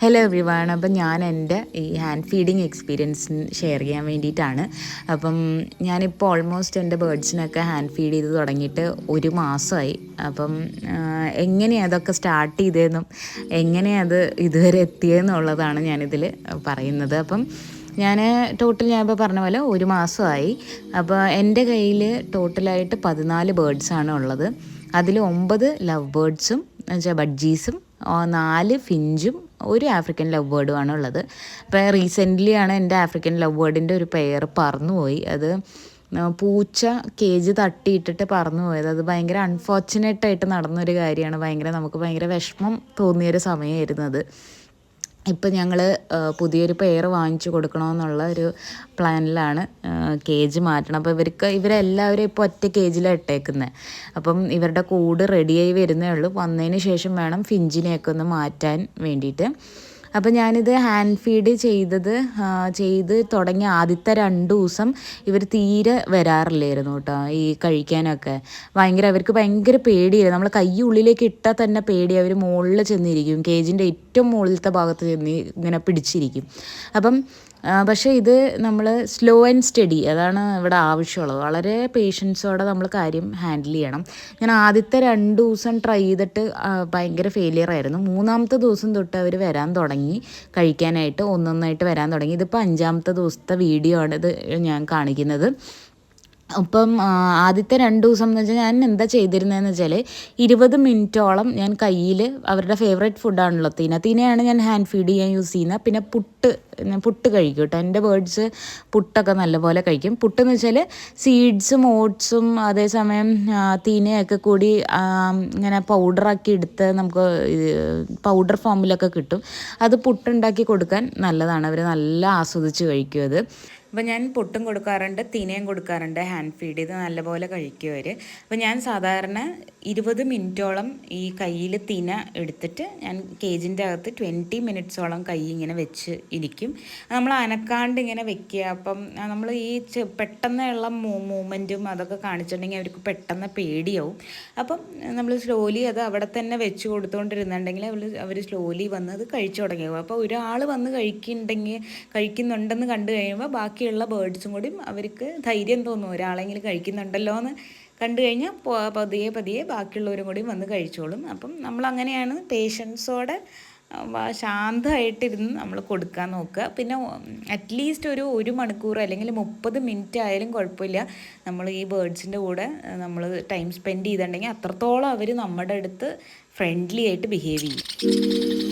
Hello everyone. അപ്പം ഞാൻ എൻ്റെ ഈ ഹാൻഡ് ഫീഡിങ് എക്സ്പീരിയൻസ് ഷെയർ ചെയ്യാൻ വേണ്ടിയിട്ടാണ്. അപ്പം ഞാനിപ്പോൾ ഓൾമോസ്റ്റ് എൻ്റെ ബേർഡ്സിനൊക്കെ ഹാൻഡ് ഫീഡ് ചെയ്ത് തുടങ്ങിയിട്ട് 1 മാസമായി. അപ്പം എങ്ങനെയാണ് അതൊക്കെ സ്റ്റാർട്ട് ചെയ്തതെന്നും എങ്ങനെയാണ് അത് ഇതുവരെ എത്തിയതെന്നുള്ളതാണ് ഞാനിതിൽ പറയുന്നത്. അപ്പം ഞാൻ ഞാനിപ്പോൾ പറഞ്ഞ പോലെ 1 മാസമായി. അപ്പോൾ എൻ്റെ കയ്യിൽ ടോട്ടലായിട്ട് 14 ബേർഡ്സാണ് ഉള്ളത്. അതിൽ 9 ലവ് ബേർഡ്സും എന്നുവെച്ചാൽ ബഡ്ജീസും 4 ഫിഞ്ചും 1 ആഫ്രിക്കൻ ലവ് ബേർഡുമാണ് ഉള്ളത്. അപ്പോൾ റീസെൻ്റ്ലിയാണ് എൻ്റെ ആഫ്രിക്കൻ ലവ് ബേർഡിൻ്റെ ഒരു പെയർ പറന്നുപോയി. അത് പൂച്ച കേജ് തട്ടിയിട്ടിട്ട് പറന്നു പോയത്. അത് ഭയങ്കര അൺഫോർച്ചുനേറ്റായിട്ട് നടന്നൊരു കാര്യമാണ്. നമുക്ക് ഭയങ്കര വിഷമം തോന്നിയൊരു സമയമായിരുന്നു അത്. ഇപ്പം ഞങ്ങൾ പുതിയൊരു പെയർ വാങ്ങിച്ചു കൊടുക്കണമെന്നുള്ള ഒരു പ്ലാനിലാണ് കേജ് മാറ്റണം. അപ്പോൾ ഇവരെല്ലാവരും ഇപ്പോൾ ഒറ്റ കേജിലാണ് ഇട്ടേക്കുന്നത്. അപ്പം ഇവരുടെ കൂട് റെഡിയായി വരുന്നേ ഉള്ളൂ. വന്നതിന് ശേഷം വേണം ഫിഞ്ചിനെയൊക്കെ ഒന്ന് മാറ്റാൻ വേണ്ടിയിട്ട്. അപ്പോൾ ഞാനിത് ഹാൻഡ് ഫീഡ് ചെയ്ത് തുടങ്ങിയ ആദ്യത്തെ 2 ദിവസം ഇവർ തീരെ വരാറില്ലായിരുന്നു കേട്ടോ, ഈ കഴിക്കാനൊക്കെ. അവർക്ക് ഭയങ്കര പേടിയായിരുന്നു. നമ്മൾ കൈ ഉള്ളിലേക്ക് ഇട്ടാൽ തന്നെ പേടിയാണ്. അവർ മുകളിൽ ചെന്നിരിക്കും, കേജിൻ്റെ ഏറ്റവും മുകളിലത്തെ ഭാഗത്ത് ചെന്ന് ഇങ്ങനെ പിടിച്ചിരിക്കും. പക്ഷേ ഇത് നമ്മൾ സ്ലോ ആൻഡ് സ്റ്റഡി, അതാണ് ഇവിടെ ആവശ്യമുള്ളത്. വളരെ പേഷ്യൻസോടെ നമ്മൾ കാര്യം ഹാൻഡിൽ ചെയ്യണം. ഞാൻ ആദ്യത്തെ 2 ദിവസം ട്രൈ ചെയ്തിട്ട് ഭയങ്കര ഫെയിലിയർ ആയിരുന്നു. 3-ാമത്തെ ദിവസം തൊട്ട് അവർ വരാൻ തുടങ്ങി, കഴിക്കാനായിട്ട് ഒന്നൊന്നായിട്ട് വരാൻ തുടങ്ങി. ഇതിപ്പോൾ 5-ാമത്തെ ദിവസത്തെ വീഡിയോ ആണ് ഇത് ഞാൻ കാണിക്കുന്നത്. അപ്പം ആദ്യത്തെ 2 ദിവസം എന്ന് വെച്ചാൽ ഞാൻ എന്താ ചെയ്തിരുന്നതെന്ന് വെച്ചാൽ 20 മിനിറ്റോളം ഞാൻ കയ്യിൽ, അവരുടെ ഫേവറേറ്റ് ഫുഡാണല്ലോ തീനയാണ് ഞാൻ ഹാൻഡ് ഫീഡ് ചെയ്യാൻ യൂസ് ചെയ്യുന്നത്. പിന്നെ പുട്ട് കഴിക്കും കേട്ടോ. എൻ്റെ ബേർഡ്സ് പുട്ടൊക്കെ നല്ലപോലെ കഴിക്കും. പുട്ടെന്ന് വെച്ചാൽ സീഡ്സും ഓട്സും അതേസമയം തീനയൊക്കെ കൂടി ഇങ്ങനെ പൗഡറാക്കി എടുത്ത് നമുക്ക് പൗഡർ ഫോമിലൊക്കെ കിട്ടും. അത് പുട്ടുണ്ടാക്കി കൊടുക്കാൻ നല്ലതാണ്. അവർ നല്ല ആസ്വദിച്ച് കഴിക്കും അത്. അപ്പോൾ ഞാൻ പുട്ടും കൊടുക്കാറുണ്ട്, തിനയും കൊടുക്കാറുണ്ട്. ഹാൻഡ് ഫീഡ് ചെയ്ത് നല്ലപോലെ കഴിക്കും അവർ. അപ്പോൾ ഞാൻ സാധാരണ 20 മിനിറ്റോളം ഈ കയ്യിൽ തിന എടുത്തിട്ട് ഞാൻ കേജിൻ്റെ അകത്ത് 20 മിനിറ്റ്സോളം കൈ ഇങ്ങനെ വെച്ച് ഇരിക്കും. നമ്മൾ അനക്കാണ്ട് ഇങ്ങനെ വെക്കുക. അപ്പം നമ്മൾ ഈ പെട്ടെന്നുള്ള മൂവ്മെൻറ്റും അതൊക്കെ കാണിച്ചിട്ടുണ്ടെങ്കിൽ അവർക്ക് പെട്ടെന്ന് പേടിയാവും. അപ്പം നമ്മൾ സ്ലോലി അത് അവിടെ തന്നെ വെച്ച് കൊടുത്തുകൊണ്ടിരുന്നുണ്ടെങ്കിൽ അവർ സ്ലോലി വന്ന് അത് കഴിച്ചു തുടങ്ങിയാവും. അപ്പോൾ ഒരാൾ വന്ന് കഴിക്കുന്നുണ്ടെന്ന് കണ്ടു കഴിയുമ്പോൾ ബാക്കിയുള്ള ബേർഡ്സും കൂടി അവർക്ക് ധൈര്യം തോന്നും, ഒരാളെങ്കിലും കഴിക്കുന്നുണ്ടല്ലോ എന്ന് കണ്ടു കഴിഞ്ഞാൽ പതിയെ ബാക്കിയുള്ളവരും കൂടി വന്ന് കഴിച്ചോളും. അപ്പം നമ്മളങ്ങനെയാണ് പേഷ്യൻസോടെ ശാന്തമായിട്ടിരുന്ന് നമ്മൾ കൊടുക്കാൻ നോക്കുക. പിന്നെ അറ്റ്ലീസ്റ്റ് ഒരു 1 മണിക്കൂർ അല്ലെങ്കിൽ 30 മിനിറ്റ് ആയാലും കുഴപ്പമില്ല, നമ്മൾ ഈ ബേർഡ്സിൻ്റെ കൂടെ നമ്മൾ ടൈം സ്പെൻഡ് ചെയ്തിട്ടുണ്ടെങ്കിൽ അത്രത്തോളം അവർ നമ്മുടെ അടുത്ത് ഫ്രണ്ട്ലി ആയിട്ട് ബിഹേവ് ചെയ്യും.